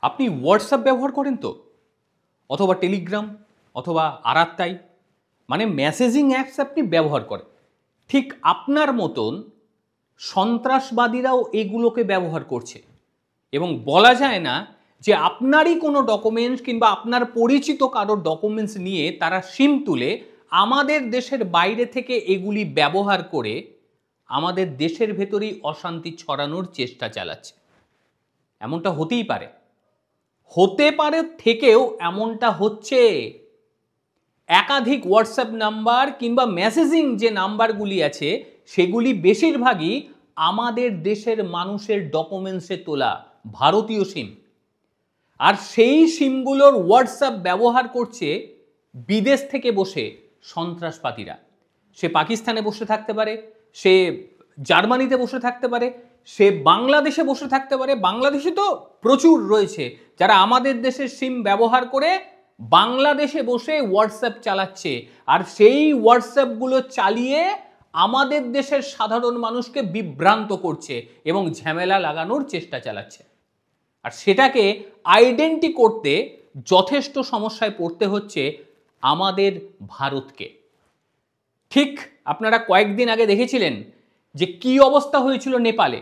আপনি হোয়াটসঅ্যাপ ব্যবহার করেন তো, অথবা টেলিগ্রাম, অথবা আরাত্তাই, মানে মেসেজিং অ্যাপস আপনি ব্যবহার করেন। ঠিক আপনার মতন সন্ত্রাসবাদীরাও এগুলোকে ব্যবহার করছে। এবং বলা যায় না যে আপনারই কোনো ডকুমেন্টস কিংবা আপনার পরিচিত কারোর ডকুমেন্টস নিয়ে তারা সিম তুলে আমাদের দেশের বাইরে থেকে এগুলি ব্যবহার করে আমাদের দেশের ভেতরেই অশান্তি ছড়ানোর চেষ্টা চালাচ্ছে। এমনটা হতেই পারে, হতে পারে থেকেও এমনটা হচ্ছে। একাধিক হোয়াটসঅ্যাপ নাম্বার কিংবা মেসেজিং যে নাম্বারগুলি আছে সেগুলি বেশিরভাগই আমাদের দেশের মানুষের ডকুমেন্টসে তোলা ভারতীয় সিম। আর সেই সিমগুলোর হোয়াটসঅ্যাপ ব্যবহার করছে বিদেশ থেকে বসে সন্ত্রাসবাদীরা। সে পাকিস্তানে বসে থাকতে পারে, সে জার্মানিতে বসে থাকতে পারে, সে বাংলাদেশে বসে থাকতে পারে। বাংলাদেশে তো প্রচুর রয়েছে যারা আমাদের দেশের সিম ব্যবহার করে বাংলাদেশে বসে হোয়াটসঅ্যাপ চালাচ্ছে, আর সেই হোয়াটসঅ্যাপগুলো চালিয়ে আমাদের দেশের সাধারণ মানুষকে বিভ্রান্ত করছে এবং ঝামেলা লাগানোর চেষ্টা চালাচ্ছে। আর সেটাকে আইডেন্টি করতে যথেষ্ট সমস্যায় পড়তে হচ্ছে আমাদের ভারতকে। ঠিক আপনারা কয়েকদিন আগে দেখেছিলেন যে কি অবস্থা হয়েছিল নেপালে।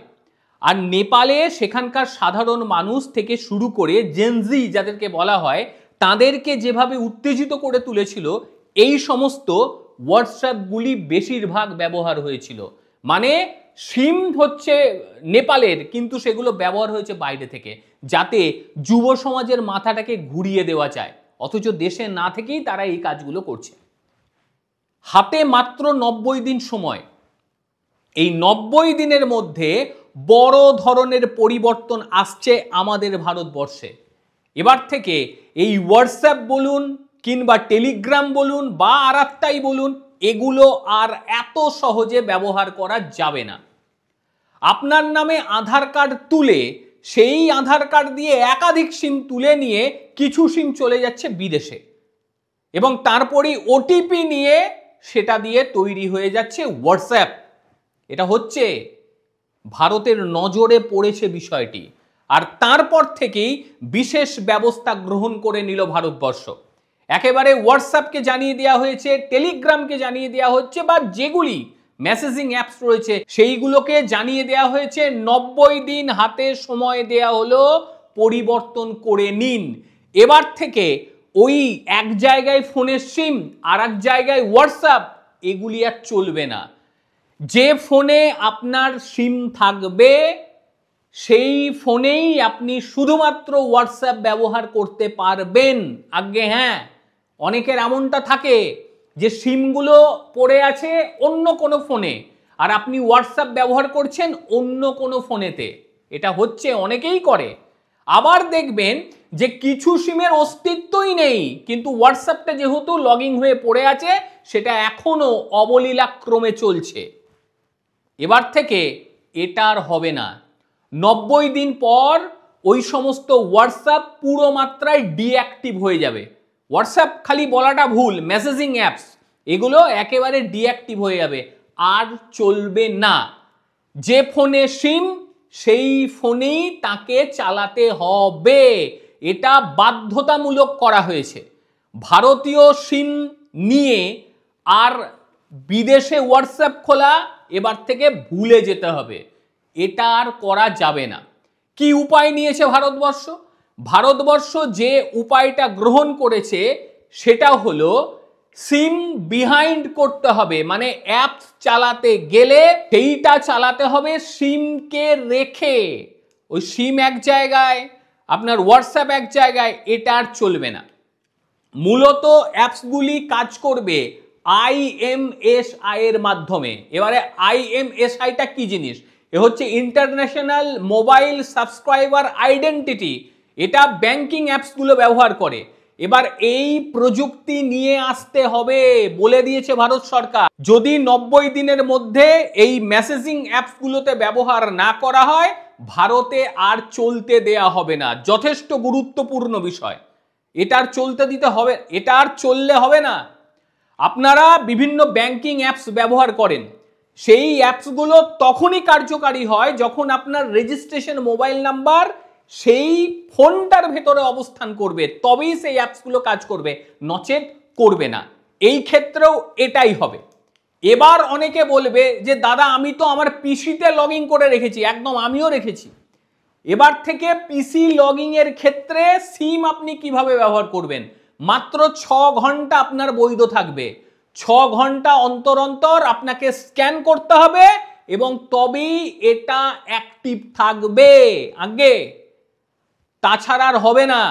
আর নেপালে সেখানকার সাধারণ মানুষ থেকে শুরু করে জেনজি যাদেরকে বলা হয় তাদেরকে যেভাবে উত্তেজিত করে তুলেছিল, এই সমস্ত হোয়াটসঅ্যাপগুলি বেশিরভাগ ব্যবহার হয়েছিল। মানে সিম হচ্ছে নেপালের, কিন্তু সেগুলো ব্যবহার হয়েছে বাইরে থেকে, যাতে যুব সমাজের মাথাটাকে ঘুরিয়ে দেওয়া যায়। অথচ দেশে না থেকেই তারা এই কাজগুলো করছে। হাতে মাত্র 90 দিন সময়। এই 90 দিনের মধ্যে বড় ধরনের পরিবর্তন আসছে আমাদের ভারতবর্ষে। এবার থেকে এই হোয়াটসঅ্যাপ বলুন কিংবা টেলিগ্রাম বলুন বা আরাত্তাই বলুন, এগুলো আর এত সহজে ব্যবহার করা যাবে না। আপনার নামে আধার কার্ড তুলে সেই আধার কার্ড দিয়ে একাধিক সিম তুলে নিয়ে কিছু সিম চলে যাচ্ছে বিদেশে, এবং তারপরেই ওটিপি নিয়ে সেটা দিয়ে তৈরি হয়ে যাচ্ছে হোয়াটসঅ্যাপ। এটা হচ্ছে ভারতের নজরে পড়েছে বিষয়টি, আর তারপর থেকেই বিশেষ ব্যবস্থা গ্রহণ করে নিল ভারতবর্ষ। একেবারে হোয়াটসঅ্যাপকে জানিয়ে দেওয়া হয়েছে, টেলিগ্রামকে জানিয়ে দেওয়া হচ্ছে, বা যেগুলি মেসেজিং অ্যাপস রয়েছে সেইগুলোকে জানিয়ে দেওয়া হয়েছে 90 দিন হাতে সময় দেয়া হলো, পরিবর্তন করে নিন। এবার থেকে ওই এক জায়গায় ফোনের সিম আর এক জায়গায় হোয়াটসঅ্যাপ, এগুলি আর চলবে না। যে ফোনে আপনার সিম থাকবে সেই ফোনেই আপনি শুধুমাত্র হোয়াটসঅ্যাপ ব্যবহার করতে পারবেন। আগে হ্যাঁ, অনেকের এমনটা থাকে যে সিমগুলো পড়ে আছে অন্য কোনো ফোনে, আর আপনি হোয়াটসঅ্যাপ ব্যবহার করছেন অন্য কোনো ফোনেতে। এটা হচ্ছে, অনেকেই করে। আবার দেখবেন যে কিছু সিমের অস্তিত্বই নেই, কিন্তু হোয়াটসঅ্যাপটা যেহেতু লগইন হয়ে পড়ে আছে সেটা এখনো অবলীলাক্রমে চলছে। এবার থেকে এটা আর হবে না। 90 দিন পর ওই সমস্ত হোয়াটসঅ্যাপ পুরো মাত্রায় ডিঅ্যাক্টিভ হয়ে যাবে। হোয়াটসঅ্যাপ খালি বলাটা ভুল, মেসেজিং অ্যাপস এগুলো একেবারে ডিঅ্যাক্টিভ হয়ে যাবে, আর চলবে না। যে ফোনে সিম সেই ফোনেই তাকে চালাতে হবে, এটা বাধ্যতামূলক করা হয়েছে। ভারতীয় সিম নিয়ে আর বিদেশে হোয়াটসঅ্যাপ খোলা এবার থেকে ভুলে যেতে হবে, এটা আর করা যাবে না। কি উপায় নিয়েছে ভারতবর্ষ? ভারতবর্ষ যে উপায়টা গ্রহণ করেছে সেটা হলো সিম বিহাইন্ড করতে হবে। মানে অ্যাপস চালাতে গেলে সেইটা চালাতে হবে সিমকে রেখে। ওই সিম এক জায়গায়, আপনার হোয়াটসঅ্যাপ এক জায়গায়, এটা আর চলবে না। মূলত অ্যাপসগুলি কাজ করবে IMSI এর মাধ্যমে। এবারে IMSIটা কি জিনিস? এ হচ্ছে ইন্টারন্যাশনাল মোবাইল সাবস্ক্রাইবার আইডেন্টিটি। এটা ব্যাংকিং অ্যাপসগুলো ব্যবহার করে। এবার এই প্রযুক্তি নিয়ে আসতে হবে বলে দিয়েছে ভারত সরকার। যদি 90 দিনের মধ্যে এই মেসেজিং অ্যাপসগুলোতে ব্যবহার না করা হয়, ভারতে আর চলতে দেয়া হবে না। যথেষ্ট গুরুত্বপূর্ণ বিষয়, এটা আর চলতে দিতে হবে, এটা আর চললে হবে না। আপনারা বিভিন্ন ব্যাংকিং অ্যাপস ব্যবহার করেন, সেই অ্যাপসগুলো তখনই কার্যকারী হয় যখন আপনার রেজিস্ট্রেশন মোবাইল নাম্বার সেই ফোনটার ভেতরে অবস্থান করবে, তবেই সেই অ্যাপসগুলো কাজ করবে, নচেত করবে না। এই ক্ষেত্রেও এটাই হবে। এবার অনেকে বলবে যে দাদা আমি তো আমার পিসিতে লগ ইন করে রেখেছি। একদম, আমিও রেখেছি। এবার থেকে পিসি লগইং এর ক্ষেত্রে সিম আপনি কিভাবে ব্যবহার করবেন, মাত্র 6 ঘন্টা আপনার বৈধ থাকবে। 6 ঘন্টা অন্তর অন্তর আপনাকে স্ক্যান করতে হবে এবং তবেই এটা অ্যাক্টিভ থাকবে আগে, তাছাড়া আর হবে না।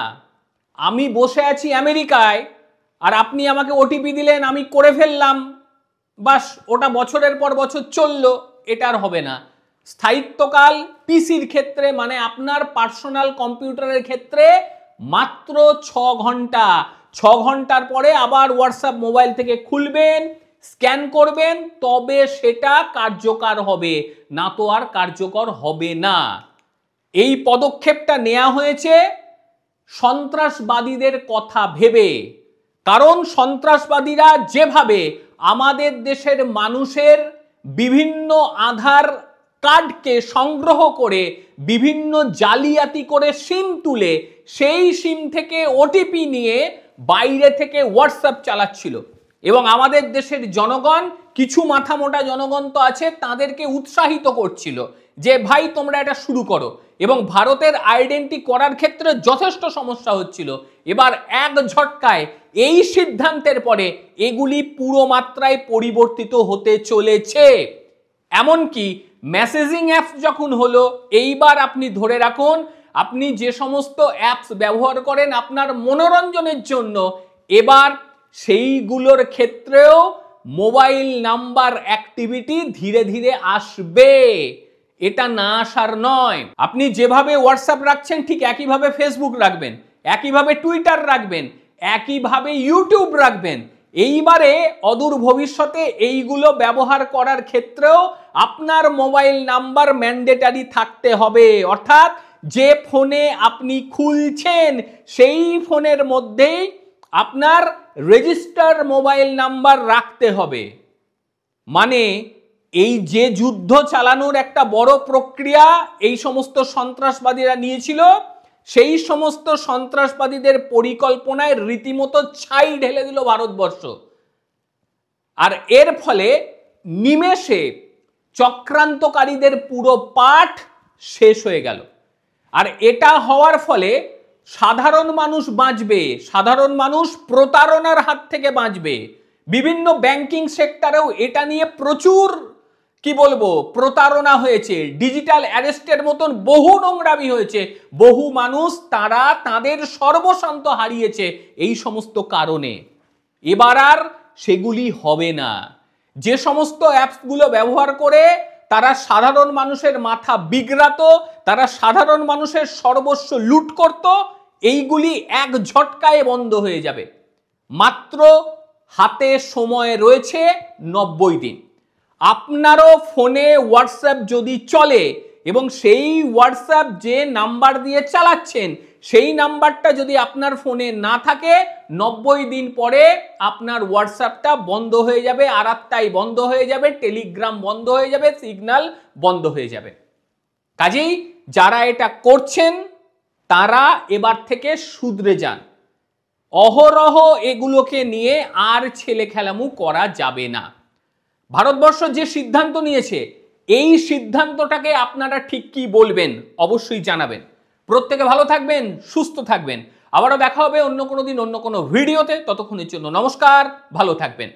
আমি বসে আছি আমেরিকায় আর আপনি আমাকে ওটিপি দিলেন, আমি করে ফেললাম, বাস ওটা বছরের পর বছর চললো, এটা আর হবে না। স্থায়িত্বকাল পিসির ক্ষেত্রে মানে আপনার পার্সোনাল কম্পিউটারের ক্ষেত্রে মাত্র 6 ঘন্টা। 6 ঘন্টার পরে আবার হোয়াটসঅ্যাপ মোবাইল থেকে খুলবেন, স্ক্যান করবেন, তবে সেটা কার্যকর হবে, না তো আর কার্যকর হবে না। এই পদক্ষেপটা নেওয়া হয়েছে সন্ত্রাসবাদীদের কথা ভেবে। কারণ সন্ত্রাসবাদীরা যেভাবে আমাদের দেশের মানুষের বিভিন্ন আধার কার্ডকে সংগ্রহ করে বিভিন্ন জালিয়াতি করে সিম তুলে সেই সিম থেকে ওটিপি নিয়ে বাইরে থেকে হোয়াটসঅ্যাপ চালাচ্ছিল, এবং আমাদের দেশের জনগণ, কিছু মাথামোটা জনগণ তো আছে, তাদেরকে উৎসাহিত করছিল যে ভাই তোমরা এটা শুরু করো, এবং ভারতের আইডেন্টি করার ক্ষেত্রে যথেষ্ট সমস্যা হচ্ছিল। এবার এক ঝটকায় এই সিদ্ধান্তের পরে এগুলি পুরো মাত্রায় পরিবর্তিত হতে চলেছে। এমনকি মেসেজিং অ্যাপস যখন হলো, এইবার আপনি ধরে রাখুন আপনি যে সমস্ত অ্যাপস ব্যবহার করেন আপনার মনোরঞ্জনের জন্য, এবার সেইগুলোর ক্ষেত্রেও মোবাইল নাম্বার অ্যাক্টিভিটি ধীরে ধীরে আসবে, এটা না আসার নয়। আপনি যেভাবে হোয়াটসঅ্যাপ রাখছেন ঠিক একইভাবে ফেসবুক রাখবেন, একইভাবে টুইটার রাখবেন, একইভাবে ইউটিউব রাখবেন। এইবারে অদূর ভবিষ্যতে এইগুলো ব্যবহার করার ক্ষেত্রেও আপনার মোবাইল নাম্বার ম্যান্ডেটারি থাকতে হবে, অর্থাৎ যে ফোনে আপনি খুলছেন সেই ফোনের মধ্যেই আপনার রেজিস্টার মোবাইল নাম্বার রাখতে হবে। মানে এই যে যুদ্ধ চালানোর একটা বড় প্রক্রিয়া এই সমস্ত সন্ত্রাসবাদীরা নিয়েছিল, সেই সমস্ত সন্ত্রাসবাদীদের পরিকল্পনায় রীতিমতো ছাই ঢেলে দিল ভারতবর্ষ। আর এর ফলে নিমেষে চক্রান্তকারীদের পুরো পাঠ শেষ হয়ে গেল। আর এটা হওয়ার ফলে সাধারণ মানুষ বাঁচবে, সাধারণ মানুষ প্রতারণার হাত থেকে বাঁচবে। বিভিন্ন ব্যাংকিং সেক্টরেও এটা নিয়ে প্রচুর কি বলবো প্রতারণা হয়েছে, ডিজিটাল অ্যারেস্টের মতন বহু নোংরামি হয়েছে, বহু মানুষ তারা তাদের সর্বশান্ত হারিয়েছে এই সমস্ত কারণে। এবার আর সেগুলি হবে না। যে সমস্ত অ্যাপসগুলো ব্যবহার করে তারা সাধারণ মানুষের মাথা বিগড়াতো, তারা সাধারণ মানুষের সর্বস্ব লুট করত, এইগুলি এক ঝটকায় বন্ধ হয়ে যাবে। মাত্র হাতে সময় রয়েছে 90 দিন। আপনারও ফোনে হোয়াটসঅ্যাপ যদি চলে এবং সেই হোয়াটসঅ্যাপ যে নাম্বার দিয়ে চালাচ্ছেন সেই নাম্বারটা যদি আপনার ফোনে না থাকে, 90 দিন পরে আপনার হোয়াটসঅ্যাপটা বন্ধ হয়ে যাবে, আরাত্তাই বন্ধ হয়ে যাবে, টেলিগ্রাম বন্ধ হয়ে যাবে, সিগন্যাল বন্ধ হয়ে যাবে। কাজেই যারা এটা করছেন তারা এবার থেকে শুধরে যান। অহরহ এগুলোকে নিয়ে আর ছেলে খেলামু করা যাবে না। ভারতবর্ষ যে সিদ্ধান্ত নিয়েছে এই সিদ্ধান্তটাকে আপনারা ঠিক কি বলবেন অবশ্যই জানাবেন। প্রত্যেকে ভালো থাকবেন, সুস্থ থাকবেন। আবারও দেখা হবে অন্য কোনো দিন অন্য কোনো ভিডিওতে। ততক্ষণের জন্য নমস্কার, ভালো থাকবেন।